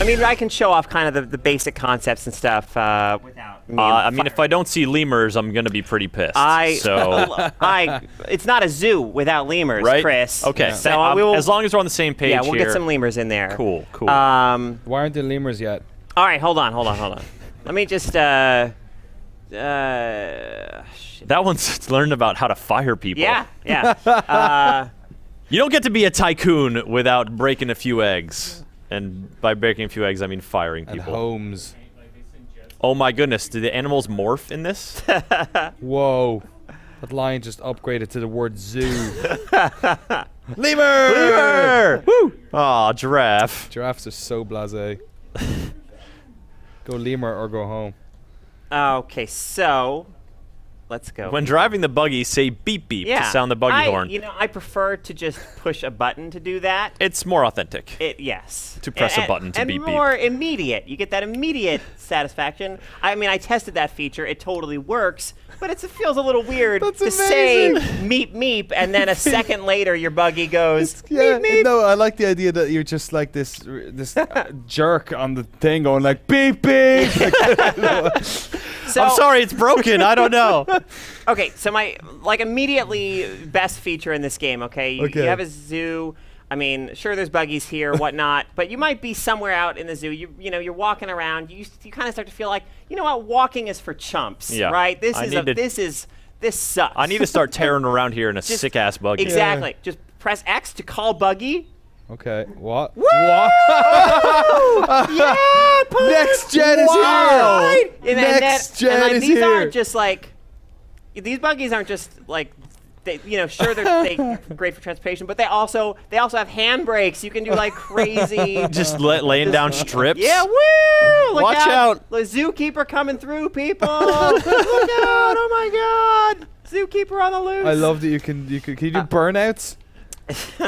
I mean, I can show off kind of the basic concepts and stuff without me. I mean, if I don't see lemurs, I'm gonna be pretty pissed. It's not a zoo without lemurs, right? Chris. Okay, so as long as we're on the same page. Yeah, we'll get some lemurs in there. Cool. Why aren't there lemurs yet? All right, hold on. Let me just. Shit. That one's learned about how to fire people. Yeah. You don't get to be a tycoon without breaking a few eggs. And by breaking a few eggs, I mean firing people. And homes. Oh my goodness, do the animals morph in this? Whoa. That lion just upgraded to the word zoo. Lemur! Woo! Aw, giraffe. Giraffes are so blasé. Go lemur or go home. Okay, so let's go. When driving the buggy, say beep beep to sound the buggy horn. You know, I prefer to just push a button to do that. It's more authentic. Yes. To press a button to beep beep. And more immediate. You get that immediate satisfaction. I mean, I tested that feature. It totally works, but it feels a little weird to say meep meep, and then a second later your buggy goes meep meep. No, I like the idea that you're just like this jerk on the thing going like beep beep. So, I'm sorry, it's broken. I don't know. Okay, so my immediately best feature in this game. Okay, you have a zoo. I mean, sure, there's buggies here, whatnot, but you might be somewhere out in the zoo. You know, you're walking around. You kind of start to feel like, you know what, walking is for chumps, right? This sucks. I need to start tearing around here in a sick ass buggy. Exactly. Yeah. Just press X to call Buggy. Okay. What? Woo! What? Yeah, Next gen is here. Next gen is here. These aren't just like these buggies aren't just like sure they're great for transportation, but they also have handbrakes. You can do like crazy. Just laying down strips. Yeah, woo! Look Watch out! The zookeeper coming through, people! Look out! Oh my God! Zookeeper on the loose. I love that you can do burnouts.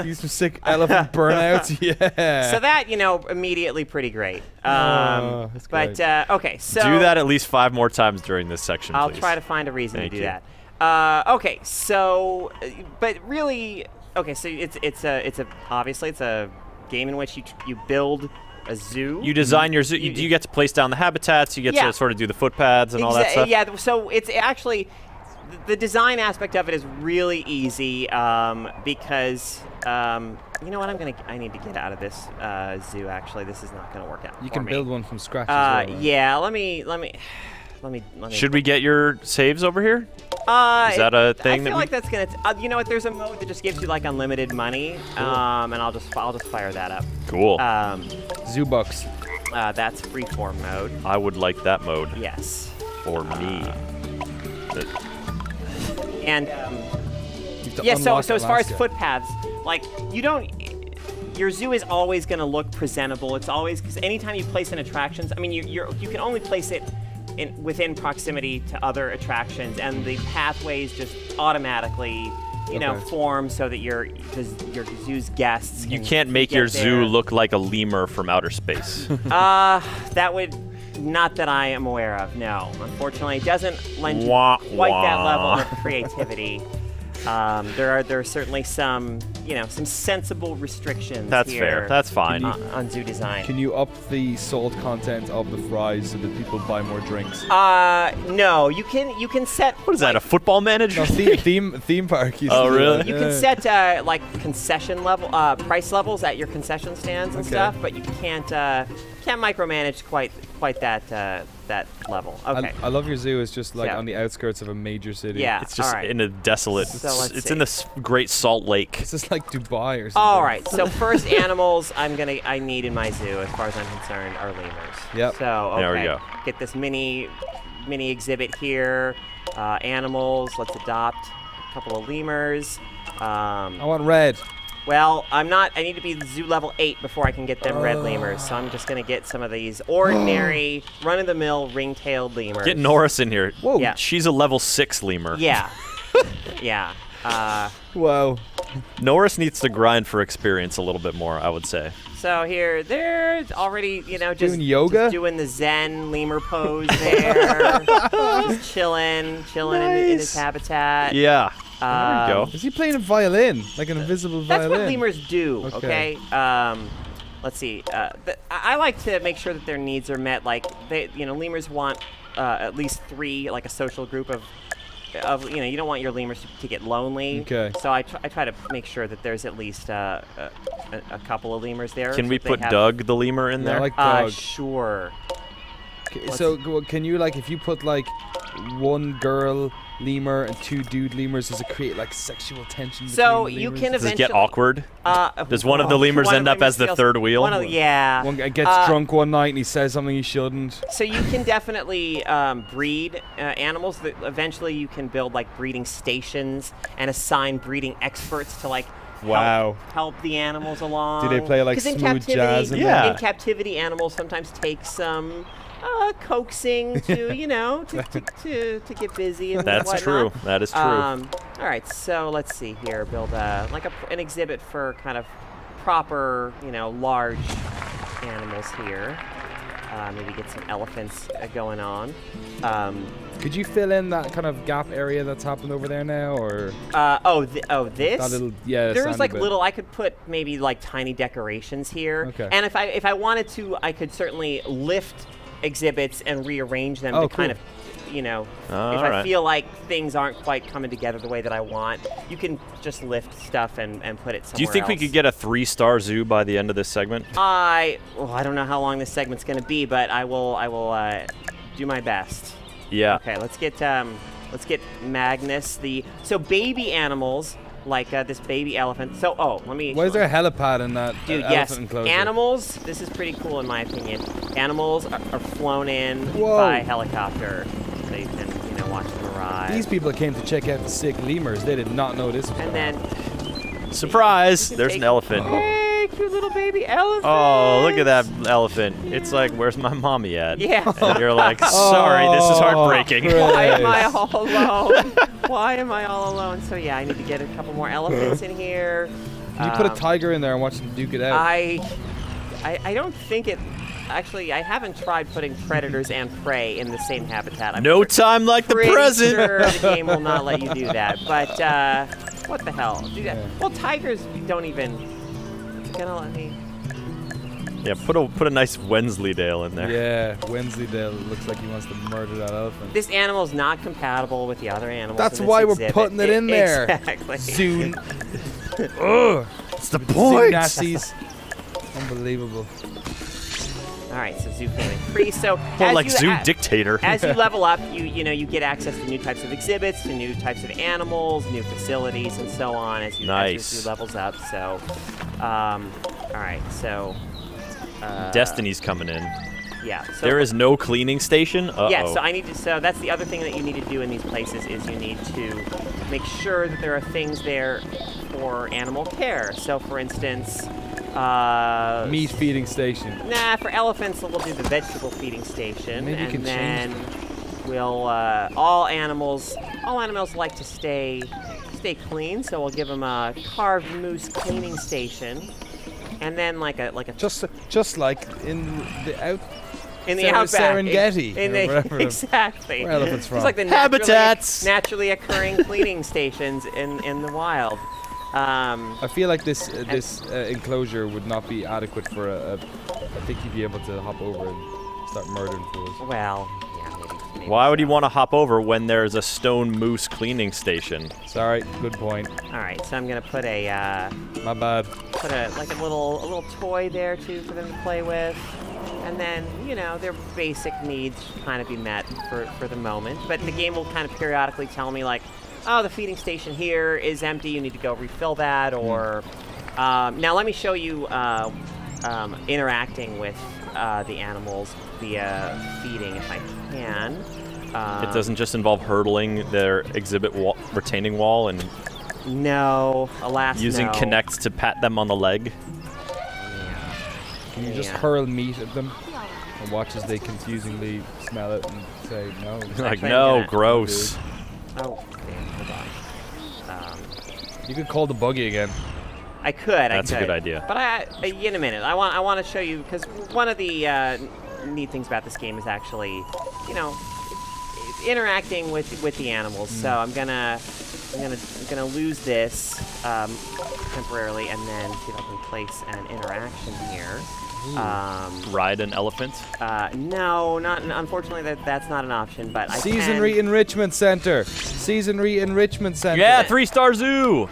Use some sick elephant burnouts. Yeah. So that immediately pretty great. That's but great. okay, so do that at least 5 more times during this section. I'll please. try to find a reason to do you. that. Okay, so but really, okay, so it's obviously a game in which you build a zoo. You design your zoo. You get to place down the habitats. You get to sort of do the footpaths and all that stuff. Yeah. So it's actually. The design aspect of it is really easy because you know what I need to get out of this zoo. Actually, this is not going to work out. You can build one from scratch. As well, right? Yeah. Let me. Should we get your saves over here? Is that a thing? I feel like that's gonna. You know what? There's a mode that just gives you like unlimited money, and I'll just fire that up. Cool. Zoo bucks. That's freeform mode. I would like that mode. Yes. For me. And so as far as footpaths, like your zoo is always going to look presentable. It's always, because anytime you place in attractions, I mean, you can only place it within proximity to other attractions, and the pathways just automatically form so that your zoo's guests. You can't make your zoo look like a lemur from outer space. That would. Not that I am aware of, no. Unfortunately, it doesn't lend you quite that level of creativity. There are certainly some sensible restrictions. That's here fair. That's fine. On zoo design. Can you up the salt content of the fries so that people buy more drinks? No. You can set. What is that? A football manager? No, theme park. Oh, really? You can set like concession level price levels at your concession stands and stuff, but you can't micromanage quite that level. Okay. I love your zoo. It's just like on the outskirts of a major city. Yeah. It's just in a desolate. So it's in this great salt lake. It's just like Dubai or something. All right. So first animals I need in my zoo, as far as I'm concerned, are lemurs. Yep. So okay. There we go. Get this mini exhibit here. Animals. Let's adopt a couple of lemurs. I want red. Well, I need to be zoo level 8 before I can get them red lemurs, so I'm just going to get some of these ordinary, run-of-the-mill, ring-tailed lemurs. Get Norris in here. Whoa. Yeah. She's a level 6 lemur. Yeah. Yeah. Wow. Norris needs to grind for experience a little bit more, I would say. So here, they're already, just doing yoga, just doing the Zen lemur pose there, just chilling in his habitat. Yeah. There you go. Is he playing a violin, like an invisible violin? That's what lemurs do. Okay. let's see. I like to make sure that their needs are met. Like lemurs want at least 3, like a social group of you don't want your lemurs to get lonely. Okay. So I try to make sure that there's at least a couple of lemurs there. Can we put Doug the lemur in there? I like Doug. Sure. So can you, like, if you put like 1 girl lemur and 2 dude lemurs, does it create like sexual tension? So between the you lemurs? can Does eventually. it get awkward? Does one of the lemurs end up as the third wheel? One guy gets drunk one night and he says something he shouldn't. So you can definitely breed animals. That eventually you can build like breeding stations and assign breeding experts to like help the animals along. Do they play like smooth jazz? In captivity, animals sometimes take some coaxing to to get busy and That's whatnot. true. That is true. All right, so let's see here. Build like an exhibit for kind of proper, large animals here. Maybe get some elephants going on. Could you fill in that kind of gap area that's happened over there now, or? This? That little, There was like little. I could put maybe like tiny decorations here. Okay. And if I wanted to, I could certainly lift exhibits and rearrange them to kind of, if I feel like things aren't quite coming together the way that I want, you can just lift stuff and put it somewhere. Do you think we could get a 3-star zoo by the end of this segment? I don't know how long this segment's going to be, but I will do my best. Yeah. Okay, let's get Magnus. So baby animals like this baby elephant. So let me. Why is there a helipad in that elephant enclosure? Animals. This is pretty cool in my opinion. Animals are flown in by helicopter, so you can watch them arrive. These people came to check out the sick lemurs. They did not know this. And then surprise! There's an elephant. Hey, cute little baby elephant. Oh, look at that elephant. It's like, where's my mommy at? Yeah. And you're like, sorry, this is heartbreaking. Why am I all alone? Why am I all alone? So yeah, I need to get a couple more elephants in here. Can you put a tiger in there and watch them duke it out? I don't think it. Actually, I haven't tried putting predators and prey in the same habitat. No time like the present. Sure the game will not let you do that. But what the hell? Do that. Yeah. Well, tigers don't even. Gonna let me. Yeah, put a nice Wensleydale in there. Yeah, Wensleydale looks like he wants to murder that elephant. This animal's not compatible with the other animals. That's why we're putting it in there. Exactly. Soon. Ugh. It's the point. Nazis. Unbelievable. All right, so zoo family tree. So like zoo dictator. As you level up, you get access to new types of exhibits, to new types of animals, new facilities, and so on as your zoo levels up. So, all right, so. Destiny's coming in. Yeah. So there is no cleaning station? Uh-oh. Yeah, so that's the other thing that you need to do in these places is you need to make sure that there are things there for animal care. So, for instance... meat feeding station. Nah, for elephants, we'll do the vegetable feeding station. Maybe you can then change we'll... all animals like to stay clean, so we'll give them a carved moose cleaning station. And then like a just like in the outback, Serengeti, exactly. Where elephants from? It's like the naturally occurring cleaning stations in the wild. I feel like this enclosure would not be adequate for I think you'd be able to hop over and start murdering fools. Well, maybe why would you want to hop over when there's a stone moose cleaning station? Sorry, good point. All right, so I'm gonna put a. My bad. Put a little toy there too for them to play with, and then their basic needs kind of be met for the moment. But the game will kind of periodically tell me like, oh, the feeding station here is empty. You need to go refill that, or now let me show you interacting with the animals via feeding if I can. It doesn't just involve hurdling their exhibit retaining wall and no, alas, using no. Kinect to pat them on the leg. Yeah. Can you just hurl meat at them and watch as they confusingly smell it and say no? Like no, gross. Oh, hold on. You could call the Buggy again. I could. That's a good idea. But in a minute, I want to show you because one of the neat things about this game is actually, interacting with the animals. So I'm gonna I'm gonna lose this temporarily, and then see if I can place an interaction here. Ride an elephant? No, not unfortunately. That's not an option. But I Seasonry Enrichment Center. Seasonry Enrichment Center. Yeah, 3-star zoo.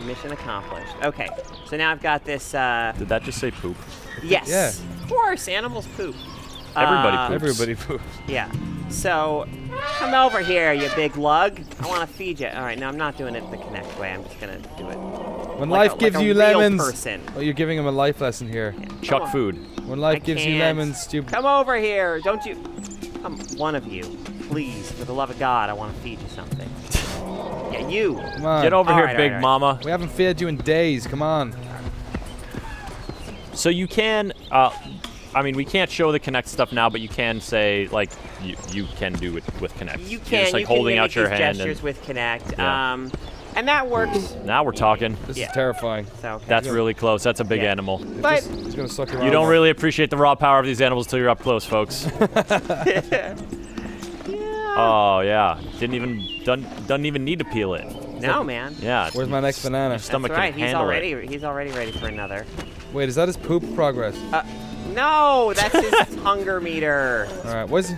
Mission accomplished. Okay, so now I've got this. Did that just say poop? Yes. Yeah. Of course, animals poop. Everybody poops. Everybody poops. Yeah. So, come over here, you big lug. I want to feed you. All right, no, I'm not doing it the Connect way. I'm just gonna do it. When life gives you real lemons. person. Oh, you're giving him a life lesson here. Yeah. Chuck food. When life gives you lemons, you. Come over here. Don't you? One of you, please, for the love of God, I want to feed you something. Yeah, you. Come on. Get over here, right, big all right. mama. We haven't fed you in days. Come on. So you can, I mean, we can't show the Kinect stuff now, but you can say, like, you can do it with Kinect. You You're can. just, like, you holding can out your these hand. gestures And with Kinect. Yeah. And that works. now we're talking. This Yeah. is terrifying. So, okay. That's really close. That's a big Yeah. animal. But He's gonna suck your You don't arm really appreciate the raw power of these animals till you're up close, folks. Oh yeah, doesn't even need to peel it. no, man. Yeah. Where's my next banana? Your That's stomach right. can handle it. He's already ready for another. Wait, is that his poop progress? No, that's his hunger meter. All right, what's?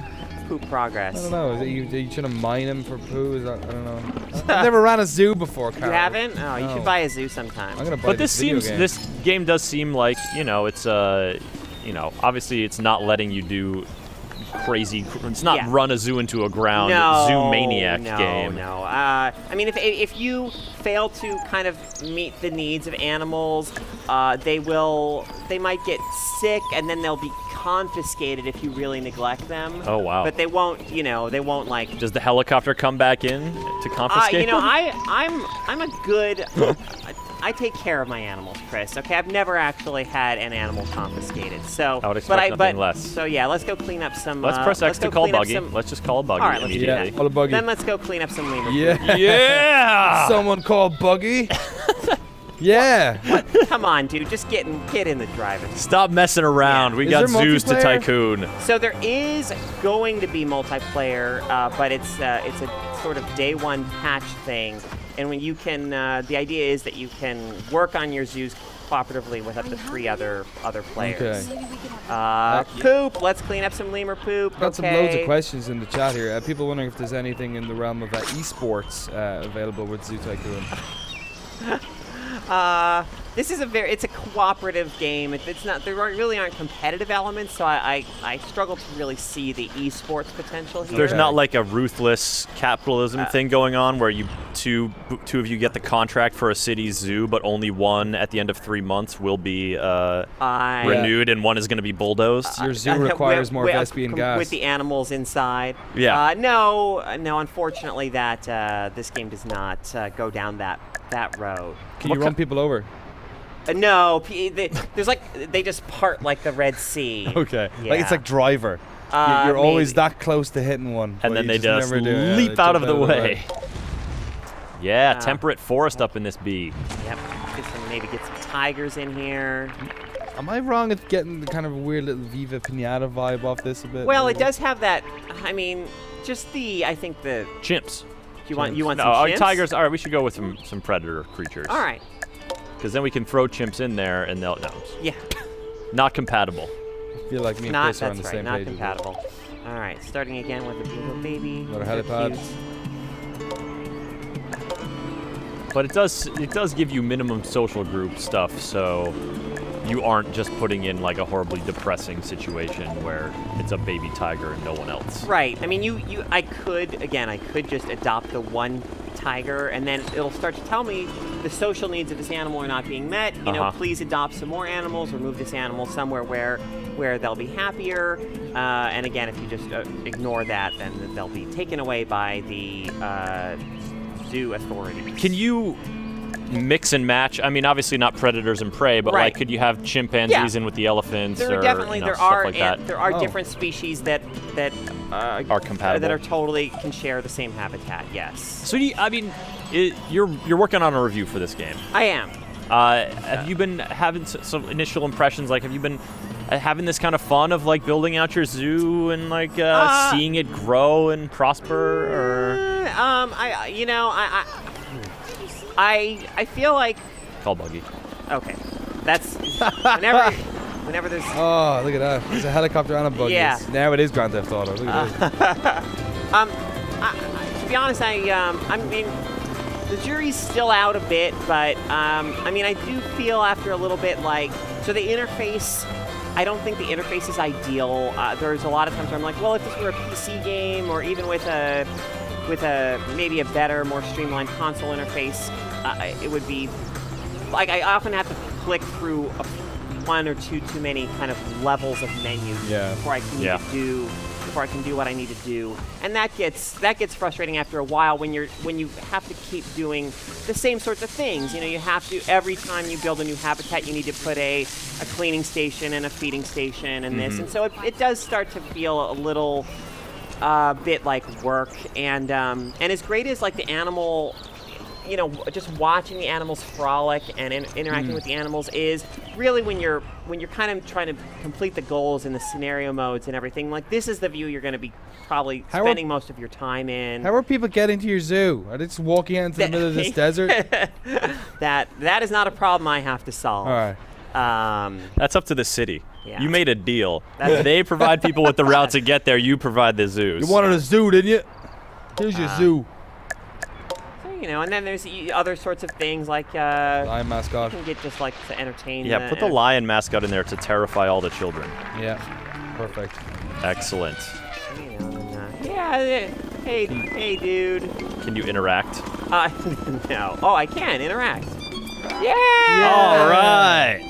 Poop progress. I don't know. Is it you trying to mine him for poo? Is that, I don't know. I've never ran a zoo before, Caro. You haven't? Oh, you No. should buy a zoo sometime. I'm gonna buy But this video seems, game. this game does seem like, you know, it's obviously it's not letting you do crazy. It's not Yeah. run a zoo into a ground No, zoo maniac no, game. No. I mean, if you fail to kind of meet the needs of animals, they might get sick, and then they'll be confiscated if you really neglect them. Oh wow. But they won't, they won't like. Does the helicopter come back in to confiscate them? I'm a good. I take care of my animals, Chris. Okay, I've never actually had an animal confiscated. So I would expect nothing less. So yeah, let's go clean up some. Let's press X to call Buggy. Some, Let's just call Buggy All right, let's do immediately. Yeah, call a Buggy. Then let's go clean up some lemur. Yeah. Yeah! Someone call Buggy. Yeah. Come on, dude, just get in the driving. Stop messing around. Yeah. We Is got there zoos to multiplayer? tycoon. So there is going to be multiplayer, but it's a sort of day one patch thing, and when you can, the idea is that you can work on your zoos cooperatively with up to 3 other players. Okay. Poop. Let's clean up some lemur poop. Got some loads of questions in the chat here. People wondering if there's anything in the realm of esports available with Zoo Tycoon. This is it's a cooperative game. It's not. There really aren't competitive elements, so I struggle to really see the esports potential here. There's not like a ruthless capitalism thing going on where two of you get the contract for a city's zoo, but only one at the end of 3 months will be renewed, and one is going to be bulldozed. Your zoo requires more Vespian gas. With the animals inside. Yeah. No. Unfortunately, this game does not go down that road. Can you run people over? No, there's they just part like the Red Sea. Okay. Yeah. Like it's like Driver. You're always maybe. that close to hitting one. And then they just never do it. leap They out jump of the way. Yeah, temperate forest up in this bee. Yep. Maybe get some tigers in here. Am I wrong at getting the kind of weird little Viva Pinata vibe off this a bit? Well, it does have that. I mean, just I think the. Chimps. You want No, some chimps? tigers. All right, we should go with some predator creatures. All right. Because then we can throw chimps in there, and they'll no. Yeah. Not compatible. I feel like me and Chris are on the same not page. compatible. All right, starting again with a little baby. Another They're helipad. cute. But it does give you minimum social group stuff, so you aren't just putting in like a horribly depressing situation where it's a baby tiger and no one else. Right. I mean, I could just adopt the one tiger, and then it'll start to tell me the social needs of this animal are not being met. You know, please adopt some more animals or move this animal somewhere where they'll be happier. And again, if you just ignore that, then they'll be taken away by the zoo authorities. Can you mix and match? I mean, obviously not predators and prey, but like, could you have chimpanzees in with the elephants? There or definitely stuff are like that? there are different species that are compatible, that are totally can share the same habitat. Yes. So you're working on a review for this game. I am. Have you been having some initial impressions? Like, have you been having this kind of fun of like building out your zoo and like seeing it grow and prosper? Or I feel like. Call Buggy. Okay, that's whenever there's. Oh, look at that! There's a helicopter and a Buggy. Yeah. Now it is Grand Theft Auto. Look at this. To be honest, I mean, the jury's still out a bit, but I mean, I do feel after a little bit like, so the interface, I don't think the interface is ideal. There's a lot of times where I'm like, well, if this were a PC game, or even with a maybe a better, more streamlined console interface, it would be like I often have to click through one or two too many kind of levels of menus before I can do what I need to do, and that gets frustrating after a while when you have to keep doing the same sorts of things. You know, you have to, every time you build a new habitat, you need to put a cleaning station and a feeding station and this, and so it does start to feel a little bit like work. And as great as like the animal, you know, just watching the animals frolic and interacting with the animals is really when you're kind of trying to complete the goals in the scenario modes and everything. Like, this is the view you're going to be probably spending most of your time in. How are people getting to your zoo? Are they just walking out into the middle of this desert? That is not a problem I have to solve. All right. That's up to the city. Yeah. You made a deal. They provide people with the route to get there. You provide the zoos. You wanted a zoo, didn't you? Here's your zoo. You know, and then there's other sorts of things like lion mascot. You can get just like to entertain. Yeah, put the lion mascot in there to terrify all the children. Yeah, perfect. Excellent. You know, hey, dude. Can you interact? No. Oh, I can interact. Yeah. All right.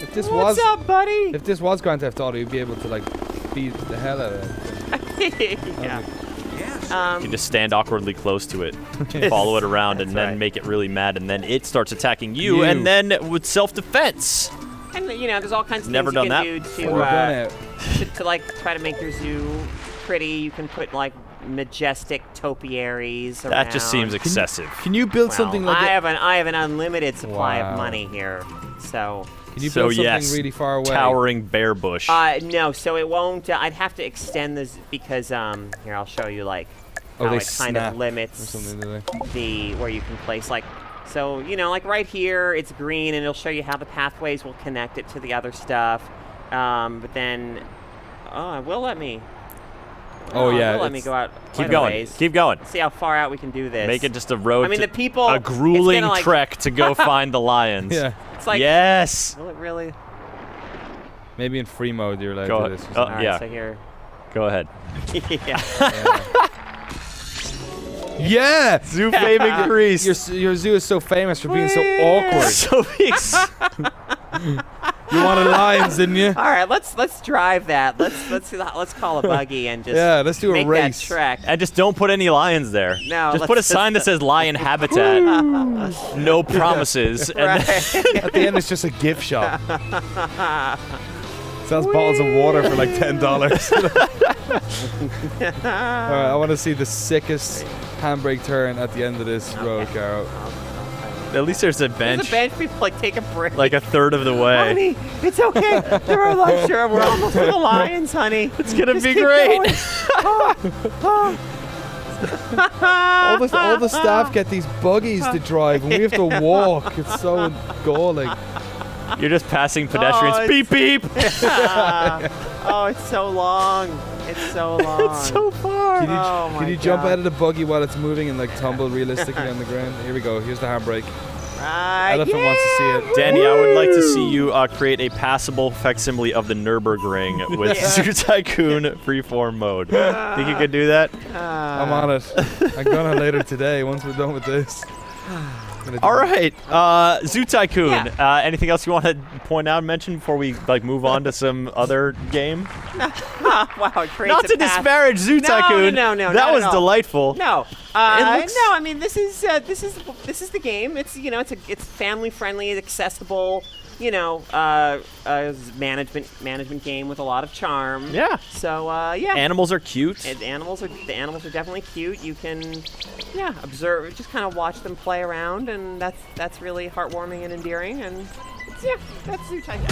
If this What's up, buddy? If this was Grand Theft Auto, you'd be able to like beat the hell out of it. Yeah. You just stand awkwardly close to it, follow it around, and then make it really mad, and then it starts attacking you. And then with self-defense. And you know, there's all kinds of things you can do to like try to make your zoo pretty. You can put like majestic topiaries around. That just seems excessive. Can you build something like I have an unlimited supply of money here, so. Can you build something really far away? Towering bear bush. No, so it won't. I'd have to extend this because here I'll show you like how it kind of limits where you can place like. So you know, like right here, it's green, and it'll show you how the pathways will connect it to the other stuff. But then, it will let me. Let me go out. Keep going. Keep going. See how far out we can do this. Make it just a road. I mean, the people. A grueling trek to go find the lions. Yeah. It's like, yes. Will it really? Maybe in free mode you're allowed to do this. All right, so here. Go ahead. Yeah. Zoo fame increased. Your zoo is so famous for being so awkward. You wanted lions, didn't you? All right, let's drive that. Let's call a buggy and just let's do a race. That trek. And just don't put any lions there. No, just put a sign that says lion habitat. No promises. Right. At the end, it's just a gift shop. Sells bottles of water for like $10. All right, I want to see the sickest handbrake turn at the end of this road, Caro. At least there's a bench. There's a bench. People like take a break. Like a third of the way. Honey, it's okay. There are like we're almost to the lions, honey. It's gonna be great. All the staff get these buggies to drive, and we have to walk. It's so galling. You're just passing pedestrians. Beep beep. Oh, it's so long. It's so long. It's so far. Can you jump out of the buggy while it's moving and like tumble realistically on the ground? Here we go. Here's the handbrake. Elephant wants to see it. Danny, I would like to see you create a passable facsimile of the Nürburgring with Zoo Tycoon freeform mode. Think you could do that? I'm on it. I'm gonna later today once we're done with this. All right, Zoo Tycoon. Anything else you want to point out and mention before we like move on to some other game? Wow, it creates not to disparage Zoo Tycoon. No, that was delightful. No, I mean this is the game. It's it's family friendly, accessible. Management game with a lot of charm. Yeah. So Animals are cute. The animals are definitely cute. You can observe, just kind of watch them play around, and that's really heartwarming and endearing. And that's Zoo Tycoon.